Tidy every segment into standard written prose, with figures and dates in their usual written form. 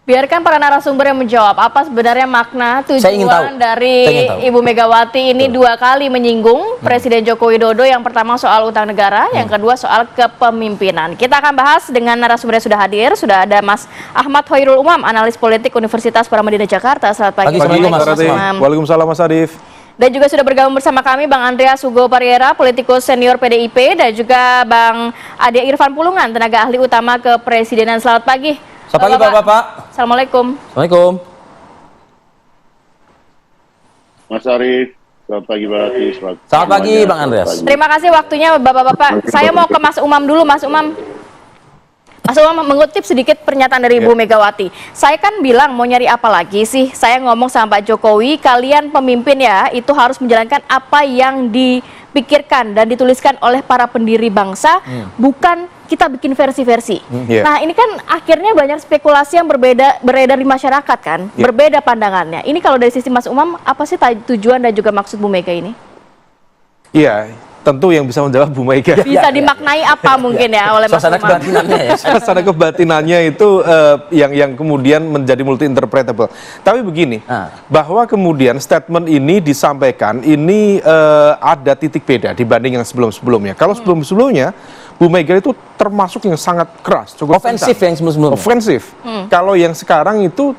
Biarkan para narasumber yang menjawab apa sebenarnya makna Saya ingin tahu. tujuan dari Saya ingin tahu. Ibu Megawati ini dua kali menyinggung Presiden Joko Widodo. Yang pertama soal utang negara, yang kedua soal kepemimpinan. Kita akan bahas dengan narasumber yang sudah hadir. Sudah ada Mas Ahmad Hoirul Umam, analis politik Universitas Paramadina Jakarta. Selamat pagi. Mas Umam. Waalaikumsalam Mas Arif. Dan juga sudah bergabung bersama kami Bang Andreas Hugo Pariera, politikus senior PDIP, dan juga Bang Ade Irfan Pulungan, tenaga ahli utama kepresidenan. Selamat pagi. Selamat pagi Bapak-Bapak. Assalamualaikum. Assalamualaikum. Mas Arif, selamat pagi Mbak Ati. Selamat pagi Bang Andreas. Terima kasih waktunya Bapak-Bapak. Saya mau ke Mas Umam dulu, Mas Umam. Mas Umam mengutip sedikit pernyataan dari Ibu Megawati. Saya kan bilang mau nyari apa lagi sih? Saya ngomong sama Pak Jokowi, kalian pemimpin ya, itu harus menjalankan apa yang dipikirkan dan dituliskan oleh para pendiri bangsa, bukan kita bikin versi-versi. Nah, ini kan akhirnya banyak spekulasi yang beredar di masyarakat kan, berbeda pandangannya. Ini kalau dari sisi Mas Umam, apa sih tujuan dan juga maksud Bu Mega ini? Iya, tentu yang bisa menjawab Bu Mega. Bisa dimaknai apa mungkin ya oleh Mas Suasana Umam? kebatinannya ya. Suasana kebatinannya itu yang kemudian menjadi multi interpretable. Tapi begini, bahwa kemudian statement ini disampaikan ini ada titik beda dibanding yang sebelum-sebelumnya. Kalau sebelum-sebelumnya Bu Mega itu termasuk yang sangat keras, cukup Ofensif kencang. yang sebelum-sebelumnya. Ofensif. Kalau yang sekarang itu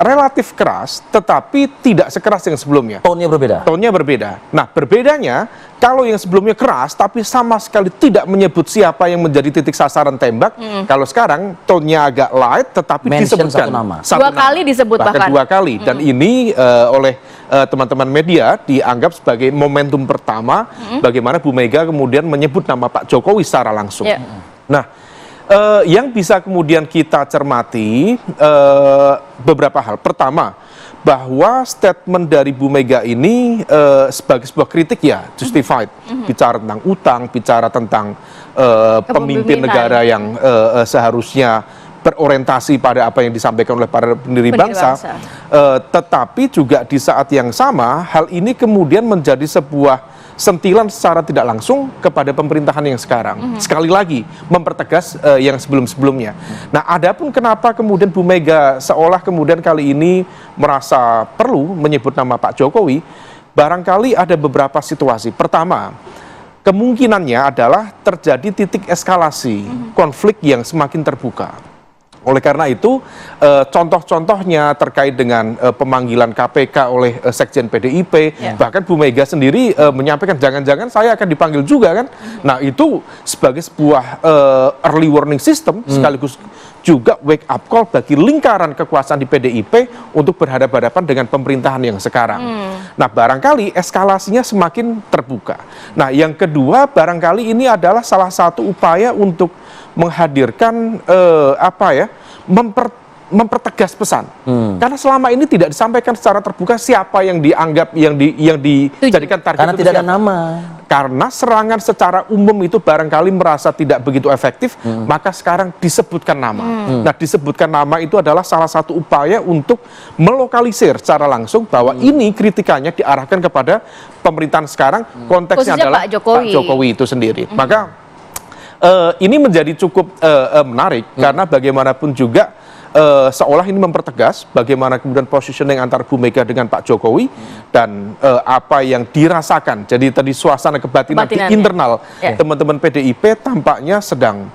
relatif keras, tetapi tidak sekeras yang sebelumnya. Tone-nya berbeda. Tone-nya berbeda. Nah, berbedanya kalau yang sebelumnya keras tapi sama sekali tidak menyebut siapa yang menjadi titik sasaran tembak. Kalau sekarang tone-nya agak light tetapi Mention disebutkan satu nama. Dua kali disebut bahkan. dua kali. Dan ini oleh teman-teman media dianggap sebagai momentum pertama bagaimana Bu Mega kemudian menyebut nama Pak Jokowi secara langsung. Nah, yang bisa kemudian kita cermati beberapa hal. Pertama, bahwa statement dari Bu Mega ini sebagai sebuah kritik ya justified. Bicara tentang utang, bicara tentang pemimpin negara yang seharusnya berorientasi pada apa yang disampaikan oleh para pendiri bangsa. Tetapi juga di saat yang sama, hal ini kemudian menjadi sebuah sentilan secara tidak langsung kepada pemerintahan yang sekarang. Sekali lagi mempertegas yang sebelum-sebelumnya. Nah, adapun kenapa kemudian Bu Mega seolah kemudian kali ini merasa perlu menyebut nama Pak Jokowi, barangkali ada beberapa situasi. Pertama, kemungkinannya adalah terjadi titik eskalasi konflik yang semakin terbuka. Oleh karena itu, contoh-contohnya terkait dengan pemanggilan KPK oleh Sekjen PDIP, bahkan Bu Mega sendiri menyampaikan jangan-jangan saya akan dipanggil juga kan. Nah, itu sebagai sebuah early warning system sekaligus juga wake up call bagi lingkaran kekuasaan di PDIP untuk berhadapan-hadapan dengan pemerintahan yang sekarang. Nah, barangkali eskalasinya semakin terbuka. Nah, yang kedua barangkali ini adalah salah satu upaya untuk menghadirkan mempertegas pesan. Karena selama ini tidak disampaikan secara terbuka siapa yang dianggap yang dijadikan target. Karena tidak ada nama. Karena serangan secara umum itu barangkali merasa tidak begitu efektif, maka sekarang disebutkan nama. Nah, disebutkan nama itu adalah salah satu upaya untuk melokalisir secara langsung bahwa ini kritikannya diarahkan kepada pemerintahan sekarang, konteksnya khususnya adalah Pak Jokowi itu sendiri. Maka ini menjadi cukup menarik karena bagaimanapun juga seolah ini mempertegas bagaimana kemudian positioning antara Bu Mega dengan Pak Jokowi dan apa yang dirasakan. Jadi tadi suasana kebatinan di internal teman-teman PDIP tampaknya sedang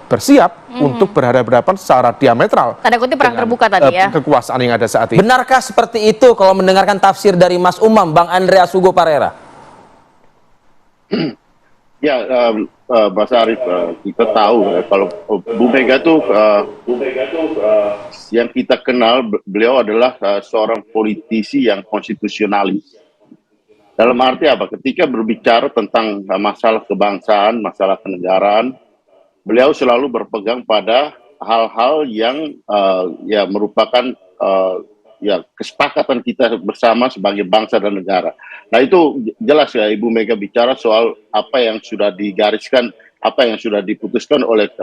bersiap untuk berhadapan secara diametral. Tanda kutip perang terbuka tadi ya. Kekuasaan yang ada saat ini. Benarkah seperti itu kalau mendengarkan tafsir dari Mas Umam, Bang Andreas Hugo Pariera? Ya, Mas Arif, kita tahu kalau Bu Mega tuh yang kita kenal beliau adalah seorang politisi yang konstitusionalis. Dalam arti apa? Ketika berbicara tentang masalah kebangsaan, masalah kenegaraan, beliau selalu berpegang pada hal-hal yang ya merupakan kesepakatan kita bersama sebagai bangsa dan negara. Nah, itu jelas ya Ibu Mega bicara soal apa yang sudah digariskan, apa yang sudah diputuskan oleh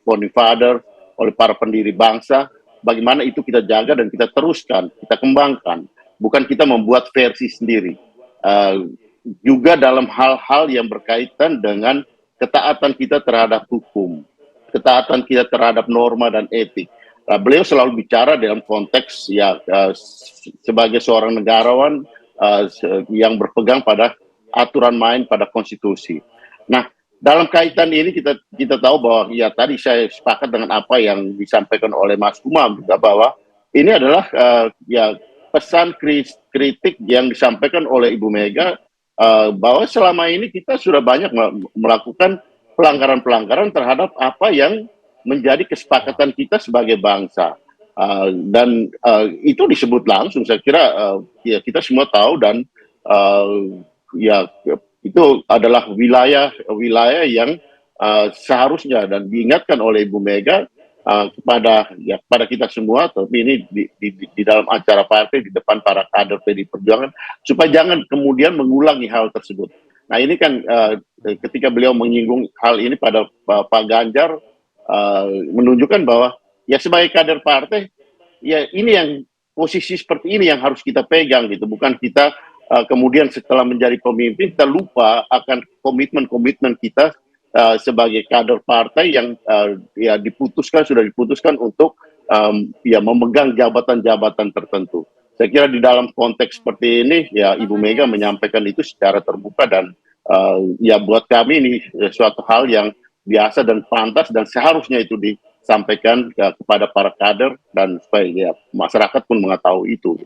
Founding Father, oleh para pendiri bangsa, bagaimana itu kita jaga dan kita teruskan, kita kembangkan. Bukan kita membuat versi sendiri. Juga dalam hal-hal yang berkaitan dengan ketaatan kita terhadap hukum, ketaatan kita terhadap norma dan etik. beliau selalu bicara dalam konteks ya sebagai seorang negarawan yang berpegang pada aturan main, pada konstitusi. Nah, dalam kaitan ini kita tahu bahwa ya tadi saya sepakat dengan apa yang disampaikan oleh Mas Umam juga, bahwa ini adalah ya pesan kritik yang disampaikan oleh Ibu Mega, bahwa selama ini kita sudah banyak melakukan pelanggaran-pelanggaran terhadap apa yang menjadi kesepakatan kita sebagai bangsa. Dan itu disebut langsung, saya kira ya kita semua tahu, dan ya itu adalah wilayah yang seharusnya dan diingatkan oleh Ibu Mega kepada kita semua, tapi ini di dalam acara partai, di depan para kader PDI Perjuangan, supaya jangan kemudian mengulangi hal tersebut. Nah, ini kan ketika beliau menyinggung hal ini pada Pak Ganjar, menunjukkan bahwa ya sebagai kader partai, ya ini yang posisi seperti ini yang harus kita pegang gitu, bukan kita kemudian setelah menjadi pemimpin kita lupa akan komitmen kita sebagai kader partai yang ya sudah diputuskan untuk ya memegang jabatan-jabatan tertentu. Saya kira di dalam konteks seperti ini ya Ibu Mega menyampaikan itu secara terbuka, dan ya buat kami ini suatu hal yang biasa dan pantas dan seharusnya itu disampaikan kepada para kader, dan supaya ya masyarakat pun mengetahui itu.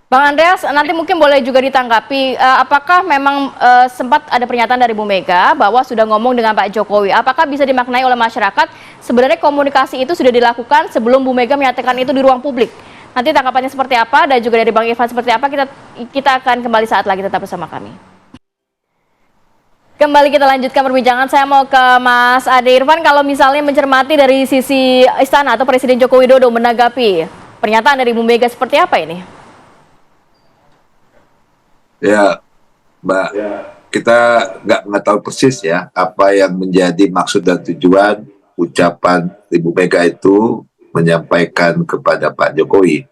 Bang Andreas, nanti mungkin boleh juga ditanggapi, apakah memang sempat ada pernyataan dari Bu Mega bahwa sudah ngomong dengan Pak Jokowi? Apakah bisa dimaknai oleh masyarakat sebenarnya komunikasi itu sudah dilakukan sebelum Bu Mega menyatakan itu di ruang publik? Nanti tanggapannya seperti apa, dan juga dari Bang Irfan seperti apa, kita akan kembali saat lagi, tetap bersama kami. Kembali kita lanjutkan perbincangan. Saya mau ke Mas Ade Irfan, kalau misalnya mencermati dari sisi istana atau Presiden Joko Widodo menanggapi pernyataan dari Bu Mega seperti apa ini? Ya, Mbak, kita nggak tahu persis ya apa yang menjadi maksud dan tujuan ucapan Ibu Mega itu menyampaikan kepada Pak Jokowi.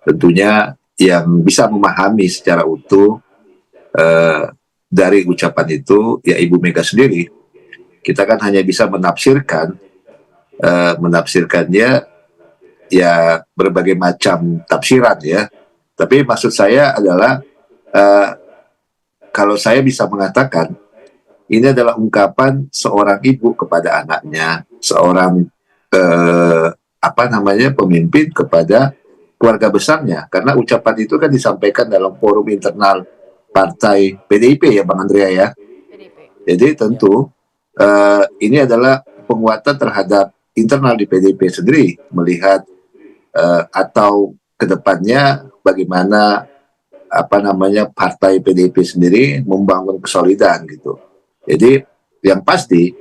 Tentunya yang bisa memahami secara utuh dari ucapan itu ya Ibu Mega sendiri. Kita kan hanya bisa menafsirkannya ya berbagai macam tafsiran ya. Tapi maksud saya adalah kalau saya bisa mengatakan ini adalah ungkapan seorang ibu kepada anaknya, seorang pemimpin kepada keluarga besarnya, karena ucapan itu kan disampaikan dalam forum internal partai PDIP ya Bang Andrea ya. Jadi tentu ini adalah penguatan terhadap internal di PDIP sendiri, melihat atau kedepannya bagaimana partai PDIP sendiri membangun kesolidan gitu. Jadi yang pasti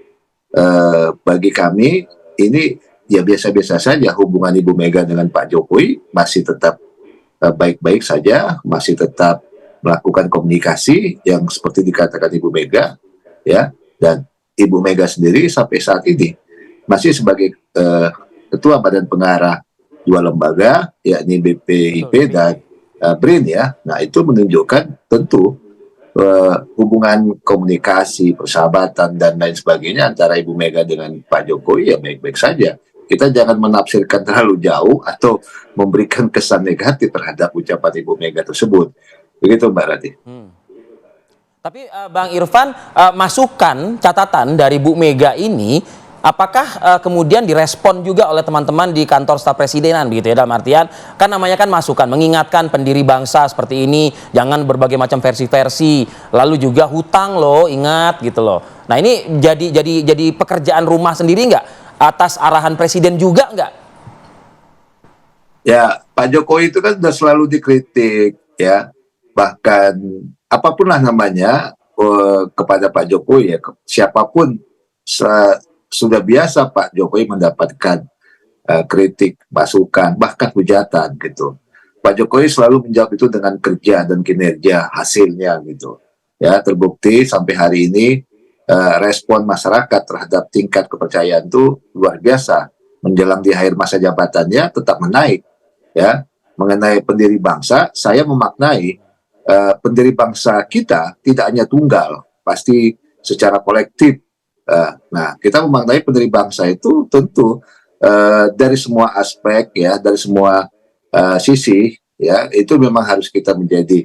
bagi kami ini ya biasa-biasa saja hubungan Ibu Mega dengan Pak Jokowi, masih tetap baik-baik saja, masih tetap melakukan komunikasi yang seperti dikatakan Ibu Mega ya, dan Ibu Mega sendiri sampai saat ini masih sebagai ketua badan pengarah dua lembaga, yakni BPIP dan BRIN ya. Nah, itu menunjukkan tentu hubungan komunikasi, persahabatan dan lain sebagainya antara Ibu Mega dengan Pak Jokowi ya baik-baik saja. Kita jangan menafsirkan terlalu jauh atau memberikan kesan negatif terhadap ucapan Ibu Mega tersebut. Begitu Mbak Rati. Tapi Bang Irfan, masukan catatan dari Bu Mega ini apakah kemudian direspon juga oleh teman-teman di kantor staf presidenan begitu ya, dalam artian kan namanya kan masukan, mengingatkan pendiri bangsa seperti ini jangan berbagai macam versi-versi, lalu juga hutang loh, ingat gitu loh. Nah, ini jadi pekerjaan rumah sendiri nggak atas arahan presiden juga nggak? Ya, Pak Jokowi itu kan sudah selalu dikritik ya, bahkan apapun lah namanya kepada Pak Jokowi ya, siapapun sudah biasa Pak Jokowi mendapatkan kritik, masukan, bahkan hujatan gitu. Pak Jokowi selalu menjawab itu dengan kerja dan kinerja hasilnya gitu. Ya, terbukti sampai hari ini respon masyarakat terhadap tingkat kepercayaan itu luar biasa. Menjelang di akhir masa jabatannya tetap menaik. Ya, mengenai pendiri bangsa, saya memaknai pendiri bangsa kita tidak hanya tunggal, pasti secara kolektif. Nah, kita memaknai pendiri bangsa itu tentu dari semua aspek ya, dari semua sisi ya, itu memang harus kita menjadi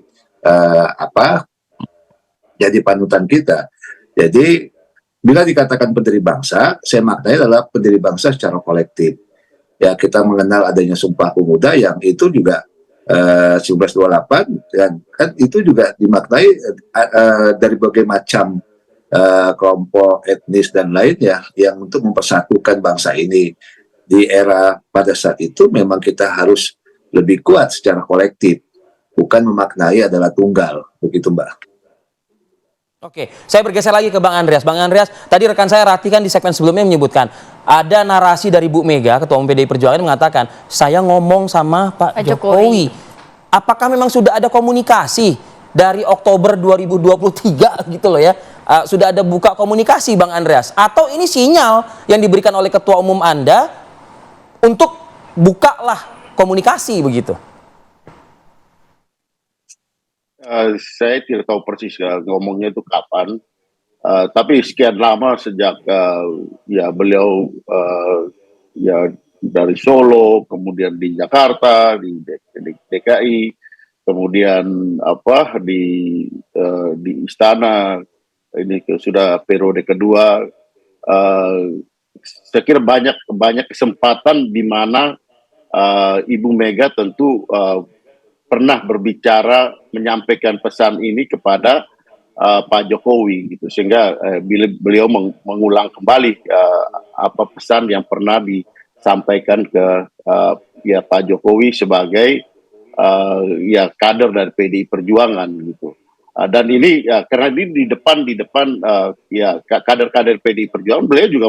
jadi panutan kita. Jadi bila dikatakan pendiri bangsa, saya maknai adalah pendiri bangsa secara kolektif. Ya, kita mengenal adanya Sumpah Pemuda yang itu juga 1928 dan kan itu juga dimaknai dari berbagai macam kelompok etnis dan lainnya yang untuk mempersatukan bangsa ini. Di era pada saat itu memang kita harus lebih kuat secara kolektif, bukan memaknai adalah tunggal, begitu Mbak. Oke, saya bergeser lagi ke Bang Andreas. Bang Andreas, tadi rekan saya Rati kan di segmen sebelumnya menyebutkan ada narasi dari Bu Mega, Ketua Umum PDI Perjuangan mengatakan, saya ngomong sama Pak Jokowi. Apakah memang sudah ada komunikasi dari Oktober 2023 gitu loh ya? Sudah ada buka komunikasi Bang Andreas? Atau ini sinyal yang diberikan oleh Ketua Umum Anda untuk bukalah komunikasi begitu? Saya tidak tahu persis ngomongnya itu kapan, tapi sekian lama sejak ya beliau ya dari Solo, kemudian di Jakarta, di DKI, kemudian di Istana, ini sudah periode kedua. Saya kira banyak kesempatan di mana Ibu Mega tentu pernah berbicara menyampaikan pesan ini kepada Pak Jokowi gitu, sehingga beliau mengulang kembali apa pesan yang pernah disampaikan ke ya Pak Jokowi sebagai ya kader dari PDI Perjuangan gitu. Dan ini karena ini di depan ya kader-kader PDI Perjuangan, beliau juga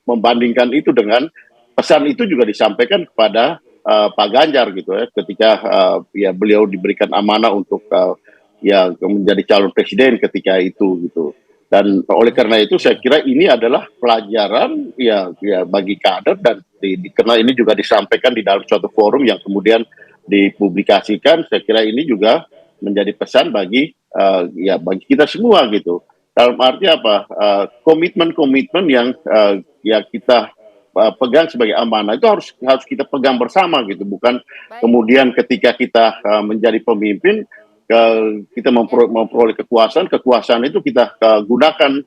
membandingkan itu dengan pesan itu juga disampaikan kepada Pak Ganjar gitu ya, ketika ya beliau diberikan amanah untuk ya menjadi calon presiden ketika itu gitu. Dan oleh karena itu saya kira ini adalah pelajaran ya bagi kader, dan karena ini juga disampaikan di dalam suatu forum yang kemudian dipublikasikan, saya kira ini juga menjadi pesan bagi ya bagi kita semua gitu. Dalam arti apa? Komitmen-komitmen yang ya kita pegang sebagai amanah itu harus kita pegang bersama gitu, bukan kemudian ketika kita menjadi pemimpin kita memperoleh kekuasaan itu kita gunakan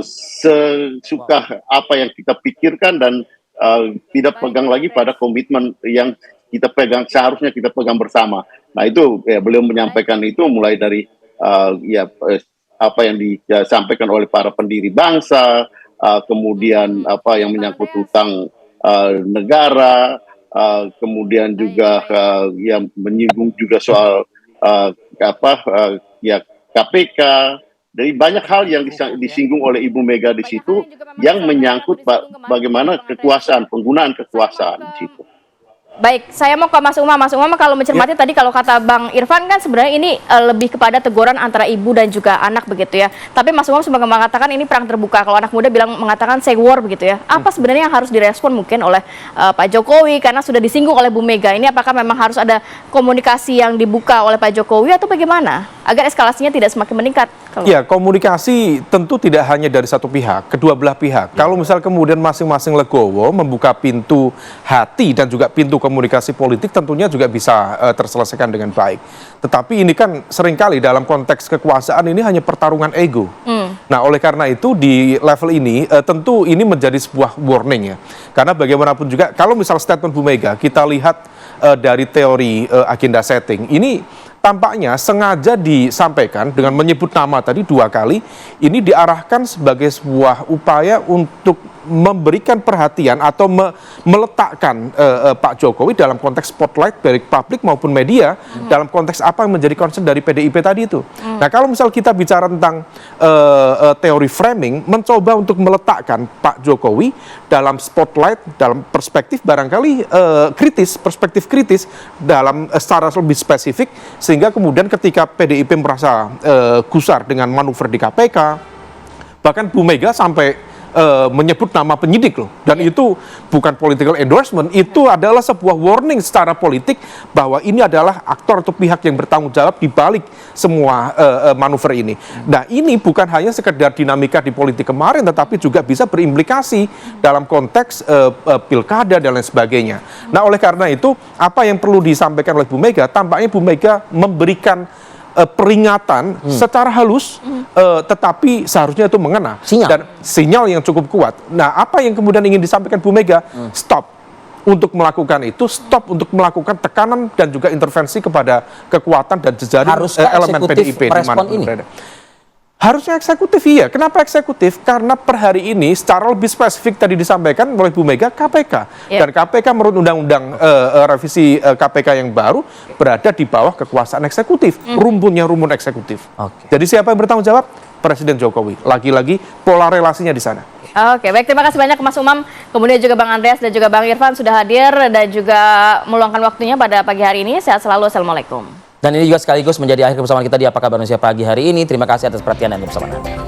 sesuka apa yang kita pikirkan dan tidak pegang lagi pada komitmen yang kita pegang, seharusnya kita pegang bersama. Nah itu ya, beliau menyampaikan itu mulai dari ya apa yang disampaikan oleh para pendiri bangsa, kemudian apa yang menyangkut hutang negara, kemudian juga yang menyinggung juga soal ya KPK. Dari banyak hal yang disinggung oleh Ibu Mega di situ yang menyangkut bagaimana kekuasaan, penggunaan kekuasaan di situ. Baik, saya mau ke Mas Umam. Mas Umam, kalau mencermati tadi kalau kata Bang Irfan kan sebenarnya ini lebih kepada teguran antara ibu dan juga anak begitu ya. Tapi Mas Umam sebagai mengatakan ini perang terbuka. Kalau anak muda mengatakan say war begitu ya. Apa sebenarnya yang harus direspon mungkin oleh Pak Jokowi karena sudah disinggung oleh Bu Mega? Ini apakah memang harus ada komunikasi yang dibuka oleh Pak Jokowi atau bagaimana? Agar eskalasinya tidak semakin meningkat. Ya, komunikasi tentu tidak hanya dari satu pihak, kedua belah pihak. Kalau misal kemudian masing-masing legowo membuka pintu hati dan juga pintu komunikasi politik, tentunya juga bisa terselesaikan dengan baik. Tetapi ini kan seringkali dalam konteks kekuasaan ini hanya pertarungan ego. Nah, oleh karena itu di level ini tentu ini menjadi sebuah warning ya. Karena bagaimanapun juga kalau misal statement Bu Mega kita lihat dari teori agenda setting ini tampaknya sengaja disampaikan dengan menyebut nama tadi 2 kali, ini diarahkan sebagai sebuah upaya untuk memberikan perhatian atau meletakkan Pak Jokowi dalam konteks spotlight baik publik maupun media dalam konteks apa yang menjadi concern dari PDIP tadi itu. Nah, kalau misal kita bicara tentang teori framing, mencoba untuk meletakkan Pak Jokowi dalam spotlight, dalam perspektif barangkali perspektif kritis dalam secara lebih spesifik, sehingga kemudian ketika PDIP merasa gusar dengan manuver di KPK, bahkan Bu Mega sampai menyebut nama penyidik loh. Dan itu bukan political endorsement, itu adalah sebuah warning secara politik bahwa ini adalah aktor atau pihak yang bertanggung jawab di balik semua manuver ini. Nah, ini bukan hanya sekedar dinamika di politik kemarin, tetapi juga bisa berimplikasi dalam konteks pilkada dan lain sebagainya. Nah, oleh karena itu, apa yang perlu disampaikan oleh Bu Mega, tampaknya Bu Mega memberikan peringatan secara halus, tetapi seharusnya itu mengena. Dan sinyal yang cukup kuat. Nah, apa yang kemudian ingin disampaikan Bu Mega? Stop untuk melakukan itu, stop untuk melakukan tekanan dan juga intervensi kepada kekuatan dan jejaring elemen PDIP di mana pun berada. Harusnya eksekutif, iya. Kenapa eksekutif? Karena per hari ini secara lebih spesifik tadi disampaikan oleh Bu Mega, KPK. Dan KPK menurut undang-undang revisi KPK yang baru berada di bawah kekuasaan eksekutif. Rumpun eksekutif. Jadi siapa yang bertanggung jawab? Presiden Jokowi. Lagi-lagi pola relasinya di sana. Oke, baik, terima kasih banyak Mas Umam, kemudian juga Bang Andreas dan juga Bang Irfan sudah hadir dan juga meluangkan waktunya pada pagi hari ini. Sehat selalu, assalamualaikum. Dan ini juga sekaligus menjadi akhir kebersamaan kita di Apa Kabar Indonesia pagi hari ini. Terima kasih atas perhatian dan kebersamaan.